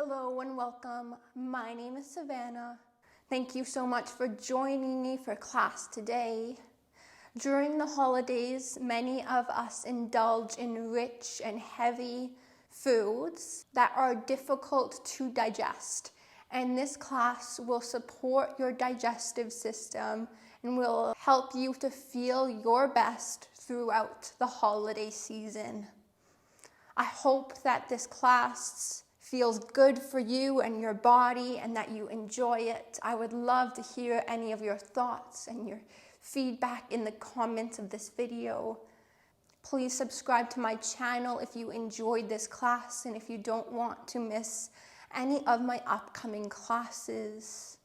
Hello and welcome. My name is Savannah. Thank you so much for joining me for class today. During the holidays, many of us indulge in rich and heavy foods that are difficult to digest. And this class will support your digestive system and will help you to feel your best throughout the holiday season. I hope that this class feels good for you and your body and that you enjoy it. I would love to hear any of your thoughts and your feedback in the comments of this video. Please subscribe to my channel if you enjoyed this class and if you don't want to miss any of my upcoming classes.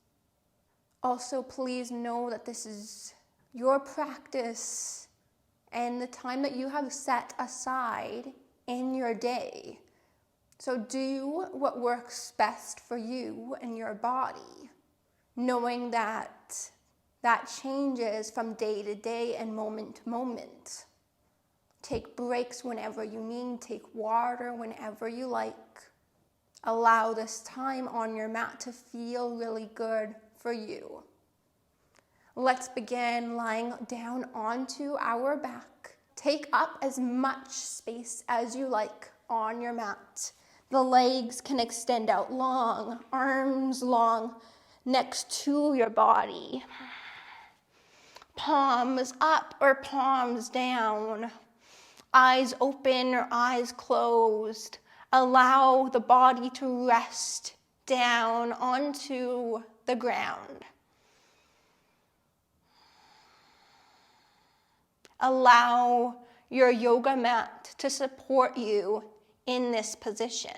Also, please know that this is your practice and the time that you have set aside in your day. So do what works best for you and your body, knowing that that changes from day to day and moment to moment. Take breaks whenever you need, take water whenever you like. Allow this time on your mat to feel really good for you. Let's begin lying down onto our back. Take up as much space as you like on your mat. The legs can extend out long, arms long next to your body. Palms up or palms down. Eyes open or eyes closed. Allow the body to rest down onto the ground. Allow your yoga mat to support you in this position.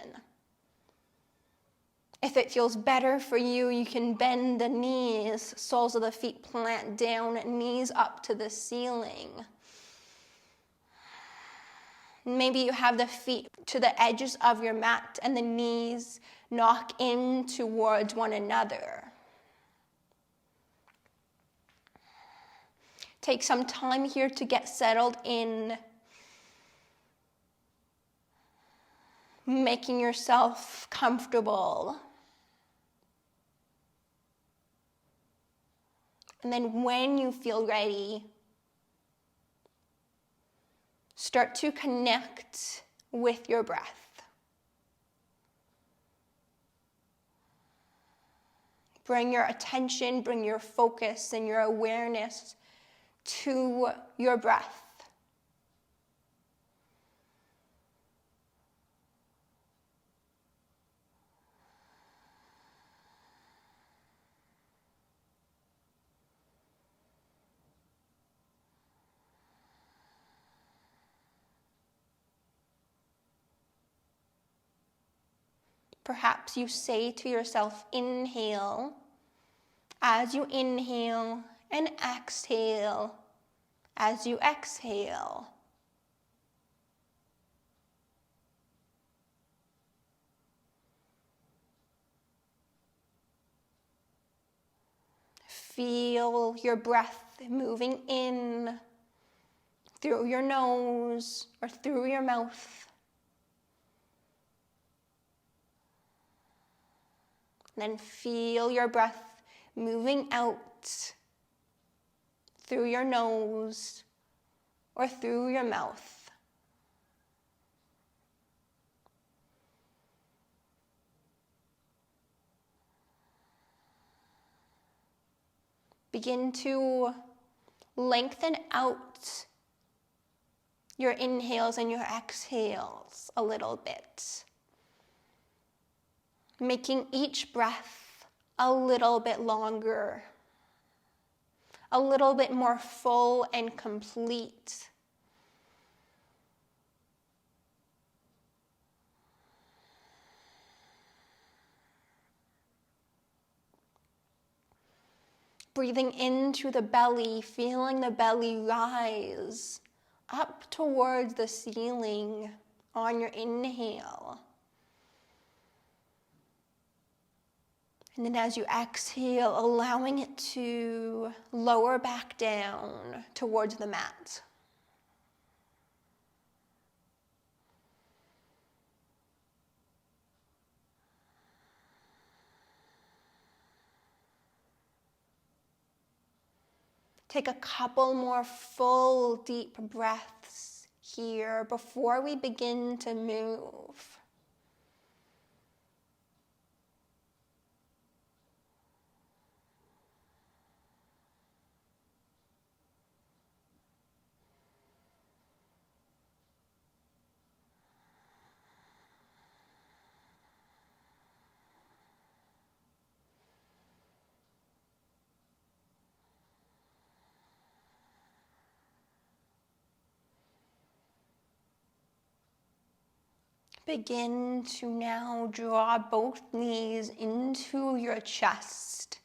If it feels better for you, you can bend the knees, soles of the feet plant down, knees up to the ceiling. Maybe you have the feet to the edges of your mat and the knees knock in towards one another. Take some time here to get settled in, making yourself comfortable. And then when you feel ready, start to connect with your breath. Bring your attention, bring your focus and your awareness to your breath. Perhaps you say to yourself, inhale, as you inhale, and exhale as you exhale. Feel your breath moving in through your nose or through your mouth. Then feel your breath moving out through your nose or through your mouth. Begin to lengthen out your inhales and your exhales a little bit, making each breath a little bit longer, a little bit more full and complete. Breathing into the belly, feeling the belly rise up towards the ceiling on your inhale. And then as you exhale, allowing it to lower back down towards the mat. Take a couple more full deep breaths here before we begin to move. Begin to now draw both knees into your chest,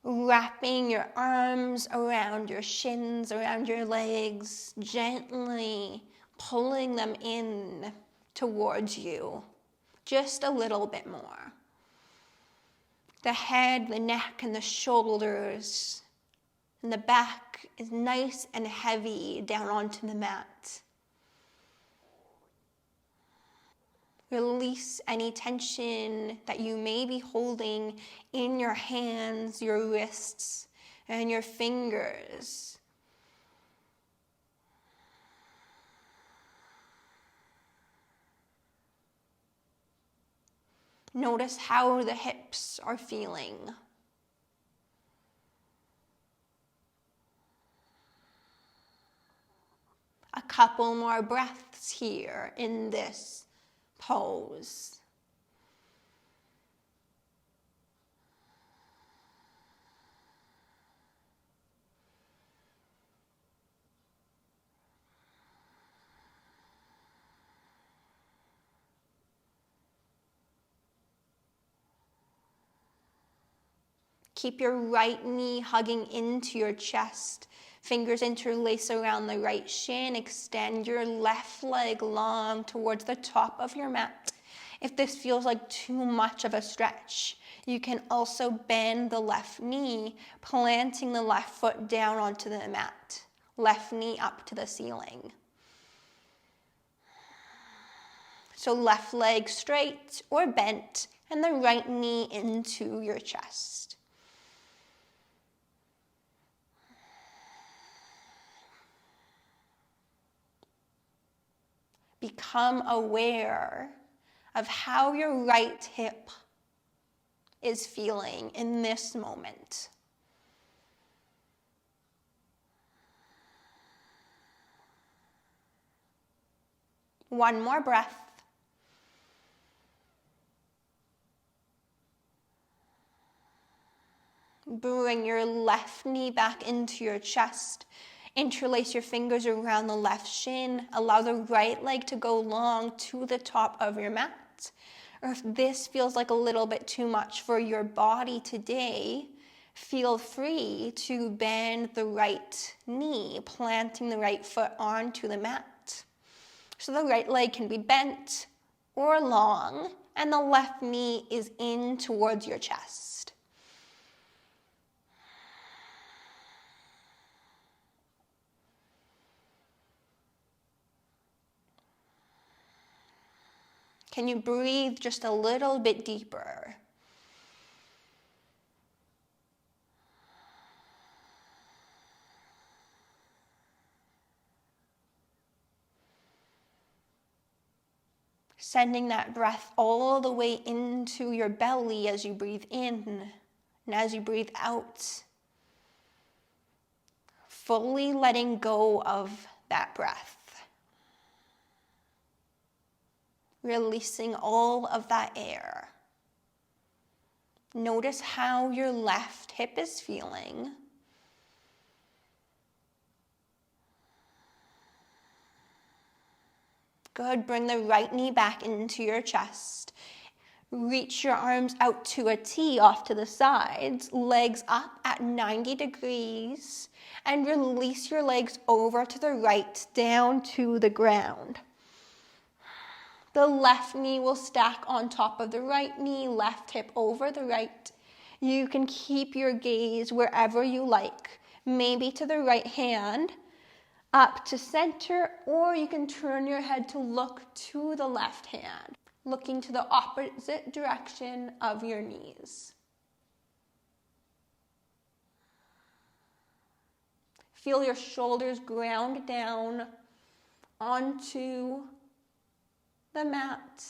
wrapping your arms around your shins, around your legs, gently pulling them in towards you, just a little bit more. The head, the neck, and the shoulders, and the back is nice and heavy down onto the mat. Release any tension that you may be holding in your hands, your wrists, and your fingers. Notice how the hips are feeling. A couple more breaths here in this pose. Keep your right knee hugging into your chest. Fingers interlace around the right shin. Extend your left leg long towards the top of your mat. If this feels like too much of a stretch, you can also bend the left knee, planting the left foot down onto the mat. Left knee up to the ceiling. So left leg straight or bent, and the right knee into your chest. Become aware of how your right hip is feeling in this moment. One more breath. Bring your left knee back into your chest. Interlace your fingers around the left shin. Allow the right leg to go long to the top of your mat. Or if this feels like a little bit too much for your body today, feel free to bend the right knee, planting the right foot onto the mat. So the right leg can be bent or long, and the left knee is in towards your chest. Can you breathe just a little bit deeper? Sending that breath all the way into your belly as you breathe in and as you breathe out. Fully letting go of that breath. Releasing all of that air. Notice how your left hip is feeling. Good. Bring the right knee back into your chest. Reach your arms out to a T off to the sides, legs up at 90 degrees, and release your legs over to the right, down to the ground. The left knee will stack on top of the right knee, left hip over the right. You can keep your gaze wherever you like, maybe to the right hand, up to center, or you can turn your head to look to the left hand, looking to the opposite direction of your knees. Feel your shoulders ground down onto the mat.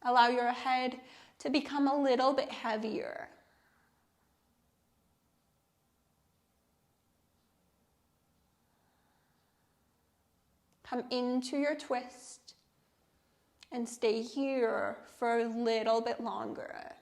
Allow your head to become a little bit heavier. Come into your twist and stay here for a little bit longer.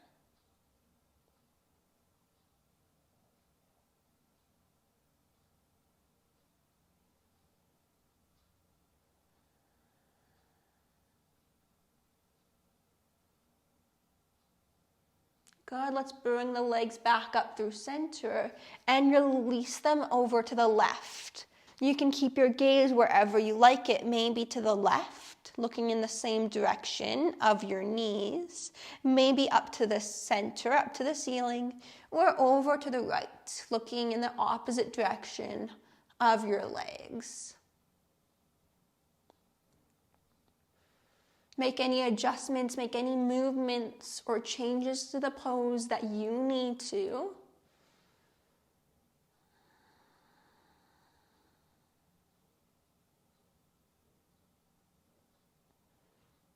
Good, let's bring the legs back up through center and release them over to the left. You can keep your gaze wherever you like it, maybe to the left, looking in the same direction of your knees, maybe up to the center, up to the ceiling, or over to the right, looking in the opposite direction of your legs. Make any adjustments, make any movements or changes to the pose that you need to.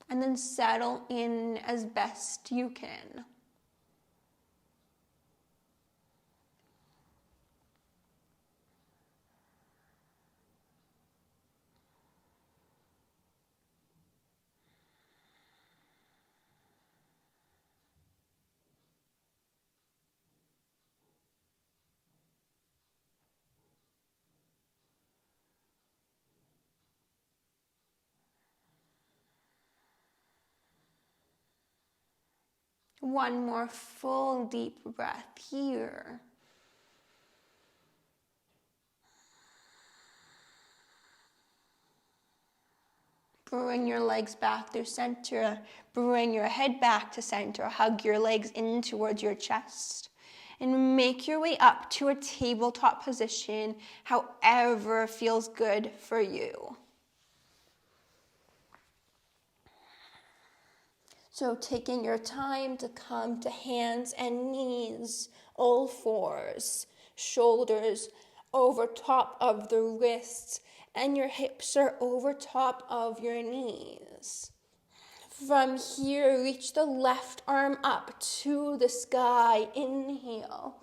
And then settle in as best you can. One more full deep breath here. Bring your legs back through center. Bring your head back to center. Hug your legs in towards your chest. And make your way up to a tabletop position, however feels good for you. So taking your time to come to hands and knees, all fours, shoulders over top of the wrists, and your hips are over top of your knees. From here, reach the left arm up to the sky. Inhale.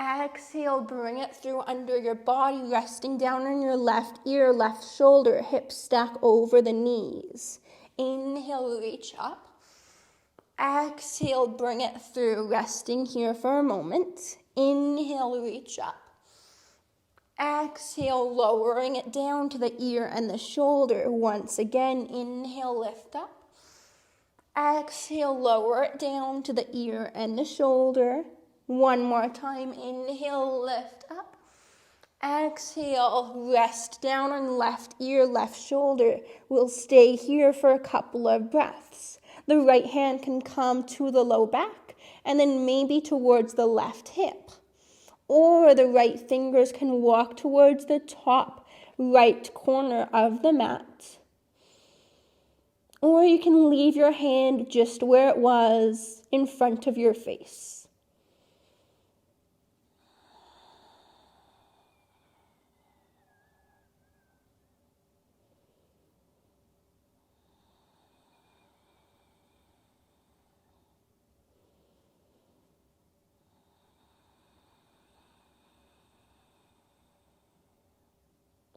Exhale, bring it through under your body, resting down on your left ear, left shoulder, hips stack over the knees. Inhale, reach up. Exhale, bring it through, resting here for a moment. Inhale, reach up. Exhale, lowering it down to the ear and the shoulder. Once again, inhale, lift up. Exhale, lower it down to the ear and the shoulder. One more time, inhale, lift up. Exhale, rest down on left ear, left shoulder. We'll stay here for a couple of breaths. The right hand can come to the low back and then maybe towards the left hip. Or the right fingers can walk towards the top right corner of the mat. Or you can leave your hand just where it was in front of your face.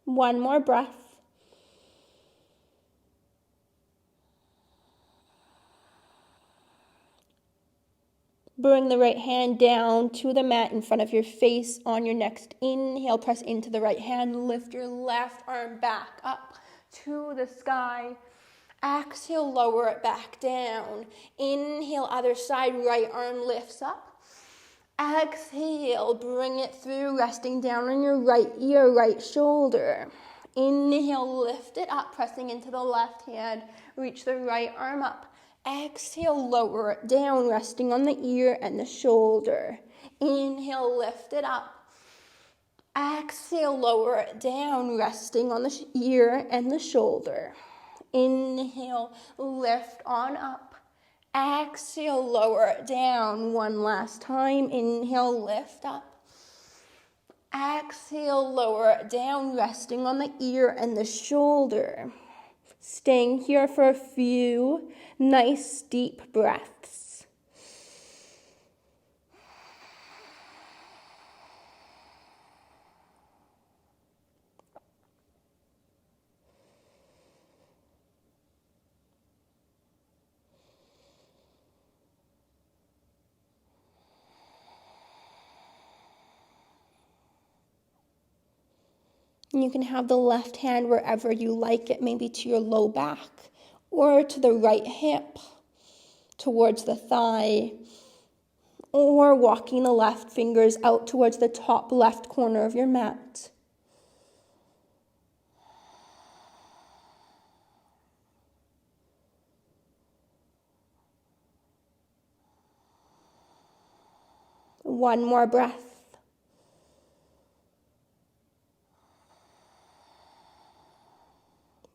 One more breath. Bring the right hand down to the mat in front of your face. On your next inhale, press into the right hand. Lift your left arm back up to the sky. Exhale, lower it back down. Inhale, other side, right arm lifts up. Exhale, bring it through, resting down on your right ear, right shoulder. Inhale, lift it up, pressing into the left hand. Reach the right arm up. Exhale, lower it down, resting on the ear and the shoulder. Inhale, lift it up. Exhale, lower it down, resting on the ear and the shoulder. Inhale, lift on up. Exhale, lower it down. One last time. Inhale, lift up. Exhale, lower it down, resting on the ear and the shoulder. Staying here for a few nice deep breaths. And you can have the left hand wherever you like it, maybe to your low back or to the right hip, towards the thigh, or walking the left fingers out towards the top left corner of your mat. One more breath.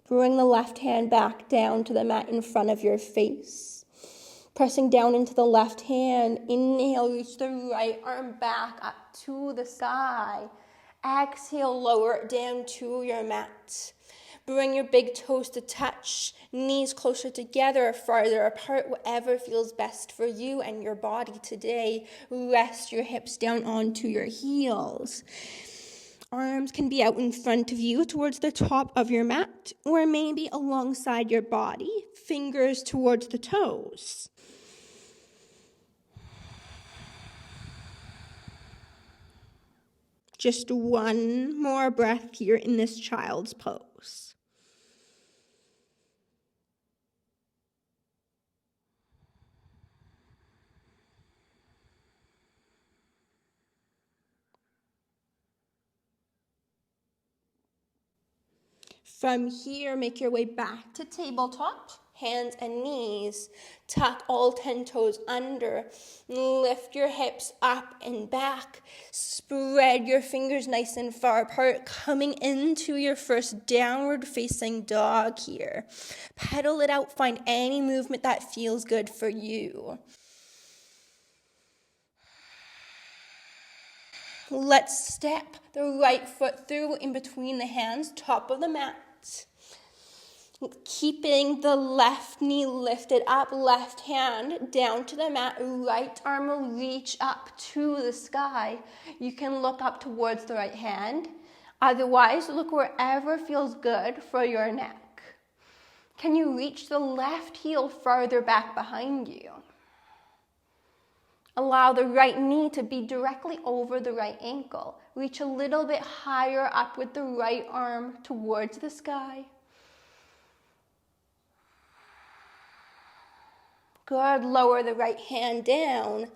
Bring the left hand back down to the mat in front of your face. Pressing down into the left hand. Inhale, reach the right arm back up to the sky. Exhale, lower it down to your mat. Bring your big toes to touch, knees closer together, farther apart, whatever feels best for you and your body today. Rest your hips down onto your heels. Arms can be out in front of you towards the top of your mat, or maybe alongside your body, fingers towards the toes. Just one more breath here in this child's pose. From here, make your way back to tabletop, hands and knees. Tuck all 10 toes under. Lift your hips up and back. Spread your fingers nice and far apart, coming into your first downward facing dog here. Pedal it out, find any movement that feels good for you. Let's step the right foot through in between the hands, top of the mat. Keeping the left knee lifted up, left hand down to the mat, right arm will reach up to the sky. You can look up towards the right hand. Otherwise, look wherever feels good for your neck. Can you reach the left heel farther back behind you? Allow the right knee to be directly over the right ankle. Reach a little bit higher up with the right arm towards the sky. Good. Lower the right hand down.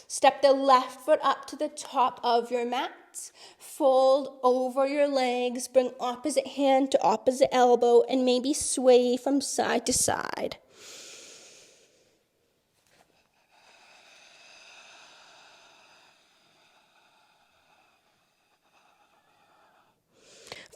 Step the left foot up to the top of your mat. Fold over your legs. Bring opposite hand to opposite elbow and maybe sway from side to side.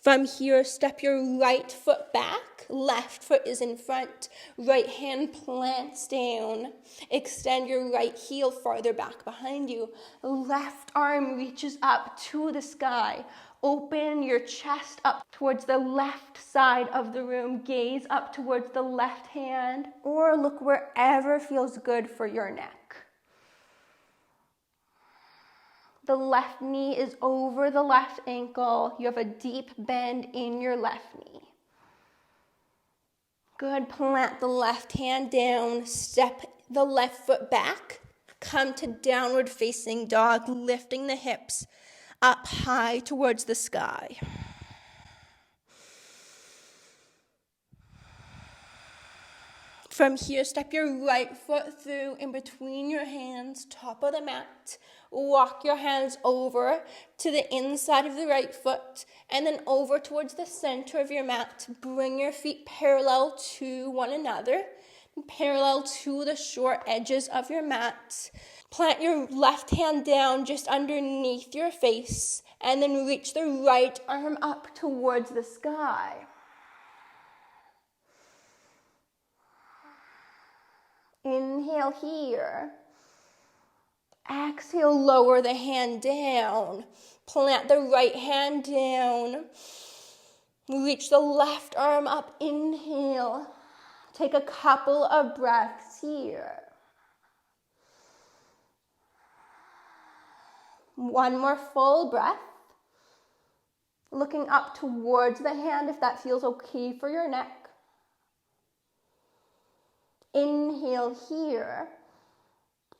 From here, step your right foot back, left foot is in front, right hand plants down. Extend your right heel farther back behind you. Left arm reaches up to the sky. Open your chest up towards the left side of the room. Gaze up towards the left hand, or look wherever feels good for your neck. The left knee is over the left ankle. You have a deep bend in your left knee. Good. Plant the left hand down. Step the left foot back. Come to downward facing dog, lifting the hips up high towards the sky. From here, step your right foot through in between your hands, top of the mat. Walk your hands over to the inside of the right foot and then over towards the center of your mat. Bring your feet parallel to one another, parallel to the short edges of your mat. Plant your left hand down just underneath your face and then reach the right arm up towards the sky. Inhale here. Exhale, lower the hand down. Plant the right hand down. Reach the left arm up. Inhale. Take a couple of breaths here. One more full breath. Looking up towards the hand if that feels okay for your neck. Inhale here.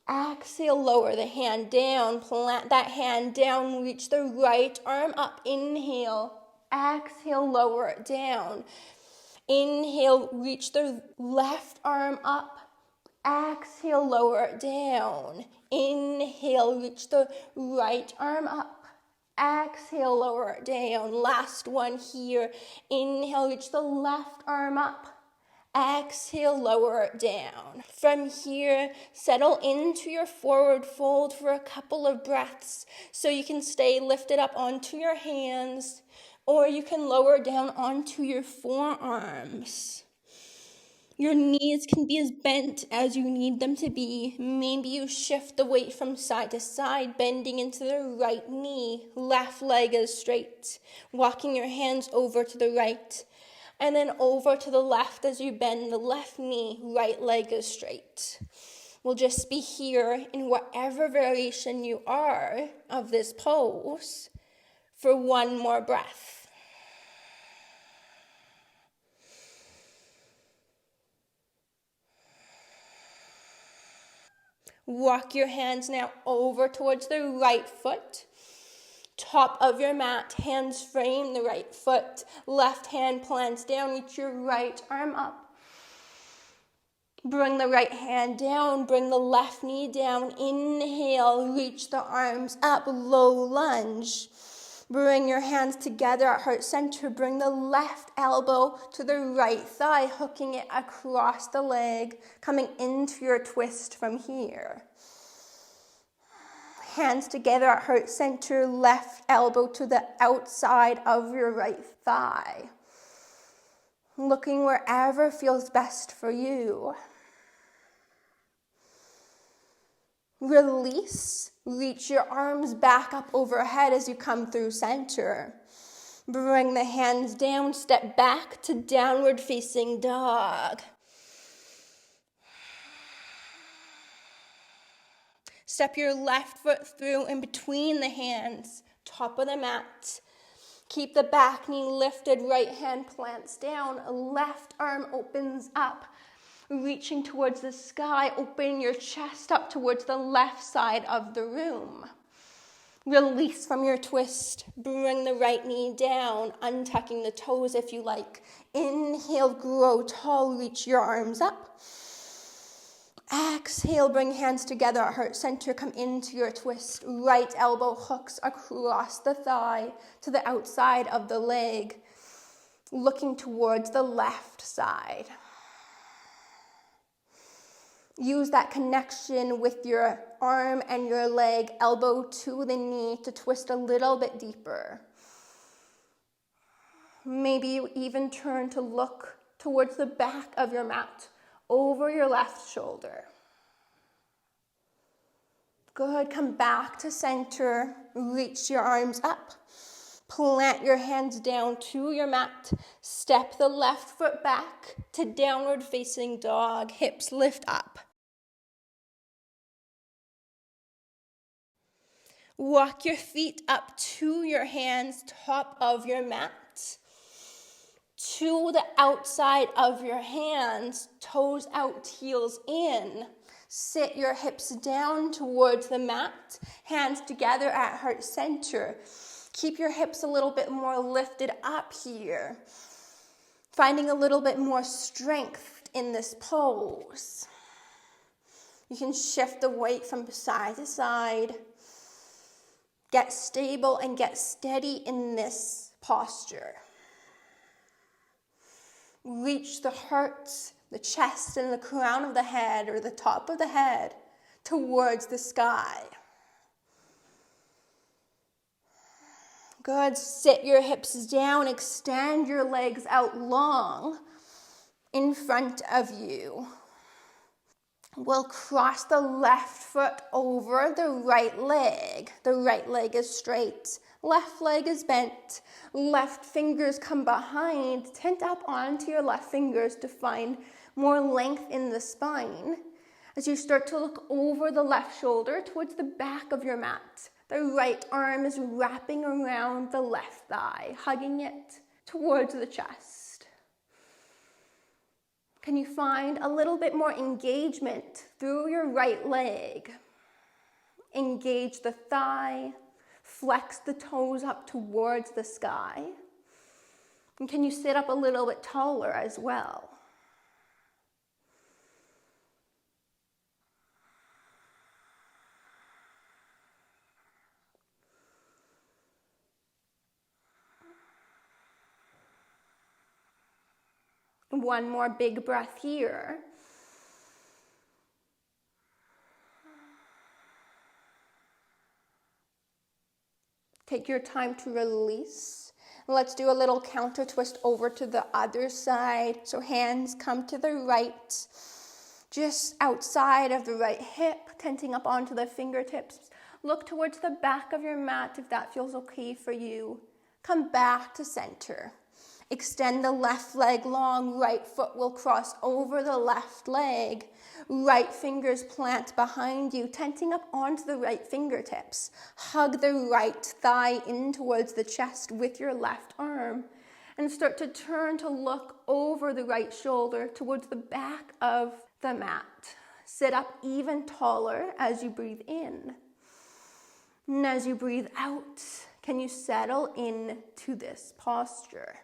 Exhale, lower the hand down. Plant that hand down. Reach the right arm up. Inhale. Exhale, lower it down. Inhale, reach the left arm up. Exhale, lower it down. Inhale, reach the right arm up. Exhale, lower it down. Last one here. Inhale, reach the left arm up. Exhale, lower it down. From here, settle into your forward fold for a couple of breaths so you can stay lifted up onto your hands, or you can lower down onto your forearms. Your knees can be as bent as you need them to be. Maybe you shift the weight from side to side, bending into the right knee. Left leg is straight. Walking your hands over to the right. And then over to the left as you bend the left knee. Right leg is straight. We'll just be here in whatever variation you are of this pose for one more breath. Walk your hands now over towards the right foot. Top of your mat, hands frame the right foot. Left hand plants down, reach your right arm up. Bring the right hand down, bring the left knee down. Inhale, reach the arms up, low lunge. Bring your hands together at heart center. Bring the left elbow to the right thigh, hooking it across the leg, coming into your twist from here. Hands together at heart center, left elbow to the outside of your right thigh. Looking wherever feels best for you. Release. Reach your arms back up overhead as you come through center. Bring the hands down, step back to downward facing dog. Step your left foot through in between the hands, top of the mat. Keep the back knee lifted, right hand plants down, left arm opens up. Reaching towards the sky, open your chest up towards the left side of the room. Release from your twist. Bring the right knee down, untucking the toes if you like. Inhale, grow tall, reach your arms up. Exhale, bring hands together at heart center, come into your twist. Right elbow hooks across the thigh to the outside of the leg, looking towards the left side. Use that connection with your arm and your leg, elbow to the knee, to twist a little bit deeper. Maybe you even turn to look towards the back of your mat, over your left shoulder. Good, come back to center, reach your arms up. Plant your hands down to your mat. Step the left foot back to downward facing dog, hips lift up. Walk your feet up to your hands, top of your mat. To the outside of your hands, toes out, heels in. Sit your hips down towards the mat, hands together at heart center. Keep your hips a little bit more lifted up here. Finding a little bit more strength in this pose. You can shift the weight from side to side. Get stable and get steady in this posture. Reach the heart, the chest, and the crown of the head, or the top of the head, towards the sky. Good. Sit your hips down, extend your legs out long in front of you. We'll cross the left foot over the right leg. The right leg is straight. Left leg is bent. Left fingers come behind. Tent up onto your left fingers to find more length in the spine. As you start to look over the left shoulder towards the back of your mat, the right arm is wrapping around the left thigh, hugging it towards the chest. Can you find a little bit more engagement through your right leg? Engage the thigh, flex the toes up towards the sky. And can you sit up a little bit taller as well? One more big breath here. Take your time to release. Let's do a little counter twist over to the other side. So hands come to the right, just outside of the right hip, tenting up onto the fingertips. Look towards the back of your mat if that feels okay for you. Come back to center. Extend the left leg long, right foot will cross over the left leg. Right fingers plant behind you, tenting up onto the right fingertips. Hug the right thigh in towards the chest with your left arm. And start to turn to look over the right shoulder towards the back of the mat. Sit up even taller as you breathe in. And as you breathe out, can you settle into this posture?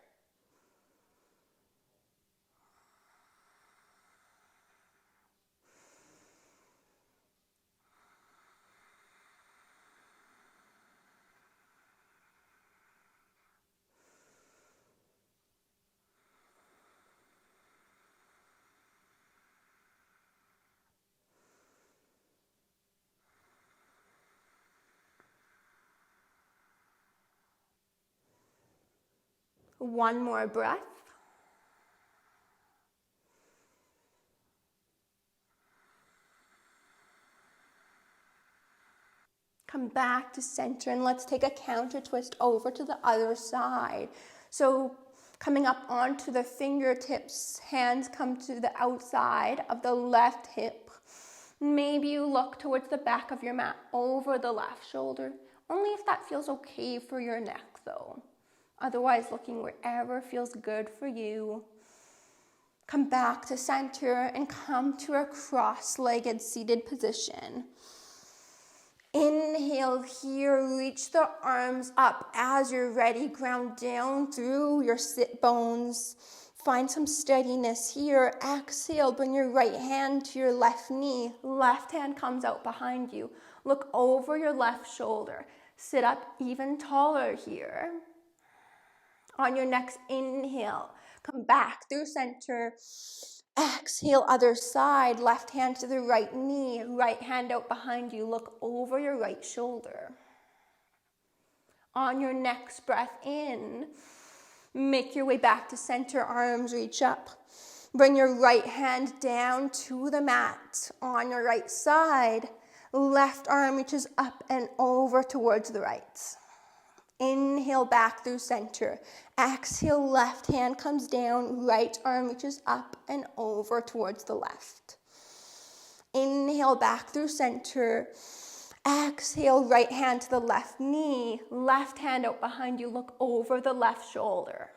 One more breath. Come back to center and let's take a counter twist over to the other side. So coming up onto the fingertips, hands come to the outside of the left hip. Maybe you look towards the back of your mat over the left shoulder, only if that feels okay for your neck though. Otherwise, looking wherever feels good for you. Come back to center and come to a cross-legged seated position. Inhale here, reach the arms up as you're ready. Ground down through your sit bones. Find some steadiness here. Exhale, bring your right hand to your left knee. Left hand comes out behind you. Look over your left shoulder. Sit up even taller here. On your next inhale, come back through center. Exhale, other side. Left hand to the right knee. Right hand out behind you. Look over your right shoulder. On your next breath in, make your way back to center. Arms reach up. Bring your right hand down to the mat. On your right side, left arm reaches up and over towards the right. Inhale back through center. Exhale, left hand comes down, right arm reaches up and over towards the left. Inhale back through center. Exhale, right hand to the left knee, left hand out behind you, look over the left shoulder.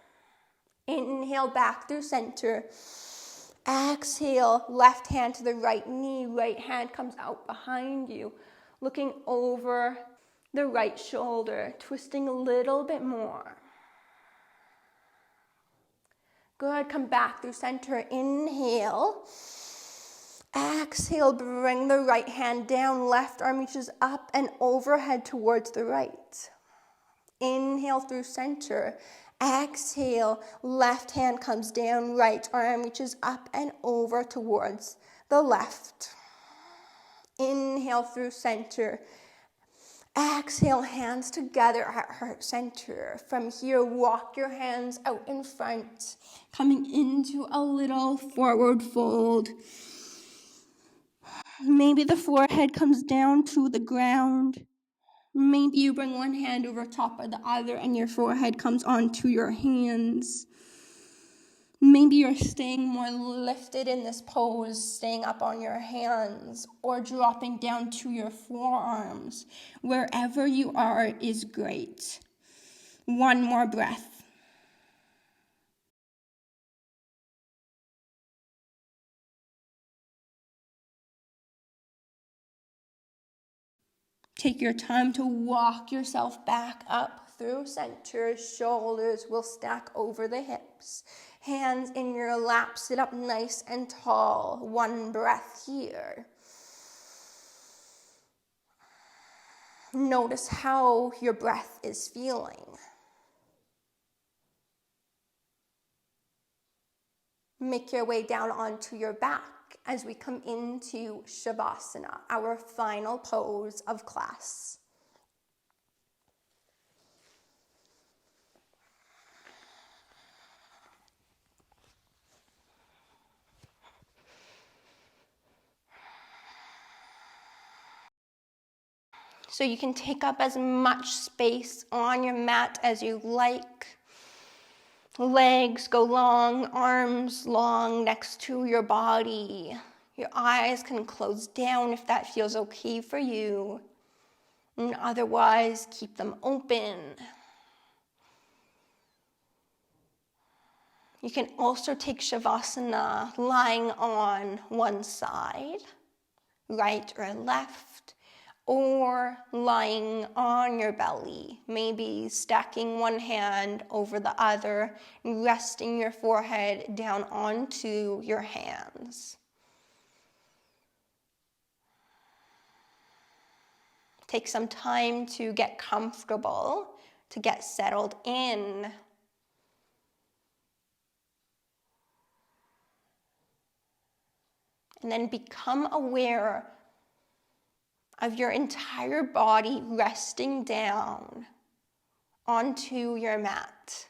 Inhale back through center. Exhale, left hand to the right knee, right hand comes out behind you, looking over the right shoulder, twisting a little bit more. Good, come back through center. Inhale. Exhale, bring the right hand down. Left arm reaches up and overhead towards the right. Inhale through center. Exhale, left hand comes down. Right arm reaches up and over towards the left. Inhale through center. Exhale, hands together at heart center. From here, walk your hands out in front, coming into a little forward fold. Maybe the forehead comes down to the ground. Maybe you bring one hand over top of the other and your forehead comes onto your hands. Maybe you're staying more lifted in this pose, staying up on your hands or dropping down to your forearms. Wherever you are is great. One more breath. Take your time to walk yourself back up through center. Shoulders will stack over the hips. Hands in your lap, sit up nice and tall. One breath here. Notice how your breath is feeling. Make your way down onto your back as we come into Shavasana, our final pose of class. So you can take up as much space on your mat as you like. Legs go long, arms long next to your body. Your eyes can close down if that feels okay for you. And otherwise, keep them open. You can also take Shavasana lying on one side, right or left, or lying on your belly, maybe stacking one hand over the other, resting your forehead down onto your hands. Take some time to get comfortable, to get settled in. And then become aware of your entire body resting down onto your mat.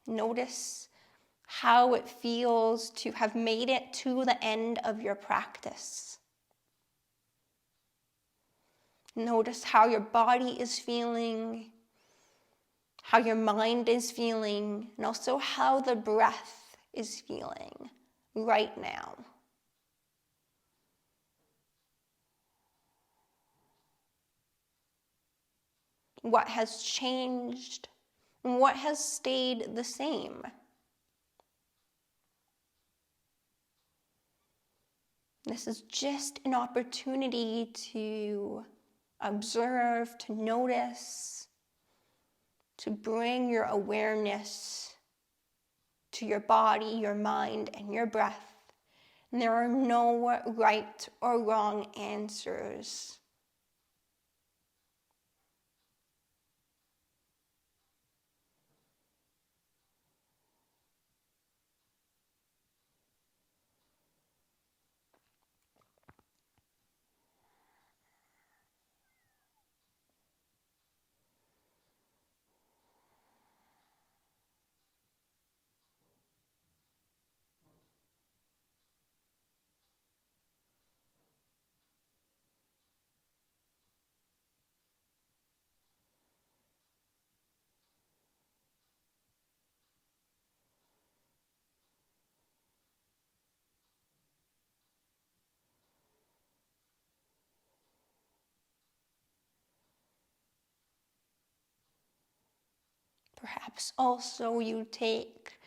Notice how it feels to have made it to the end of your practice. Notice how your body is feeling, how your mind is feeling, and also how the breath is feeling right now. What has changed and what has stayed the same? This is just an opportunity to observe, to notice, to bring your awareness to your body, your mind, and your breath. And there are no right or wrong answers. Perhaps also you take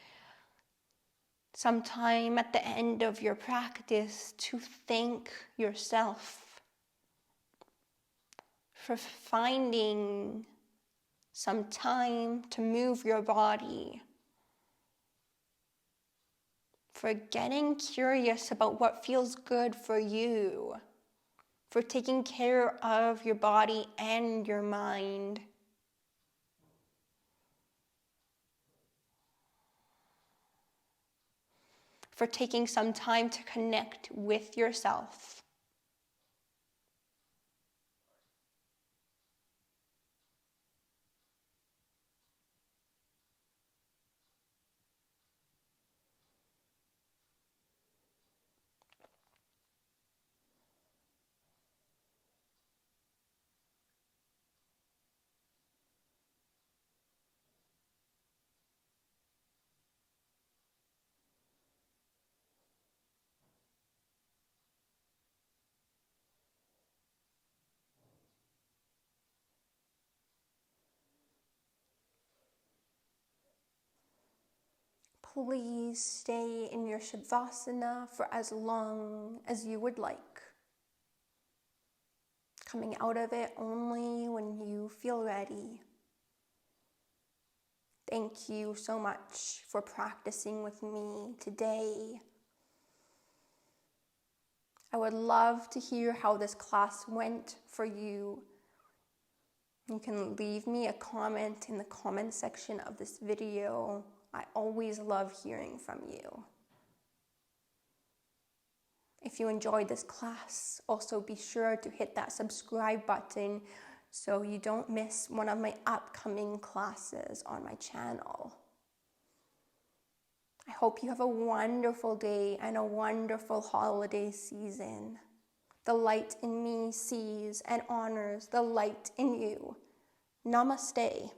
some time at the end of your practice to thank yourself for finding some time to move your body, for getting curious about what feels good for you, for taking care of your body and your mind. for taking some time to connect with yourself. Please stay in your Shavasana for as long as you would like. Coming out of it only when you feel ready. Thank you so much for practicing with me today. I would love to hear how this class went for you. You can leave me a comment in the comment section of this video. I always love hearing from you. If you enjoyed this class, also be sure to hit that subscribe button so you don't miss one of my upcoming classes on my channel. I hope you have a wonderful day and a wonderful holiday season. The light in me sees and honors the light in you. Namaste.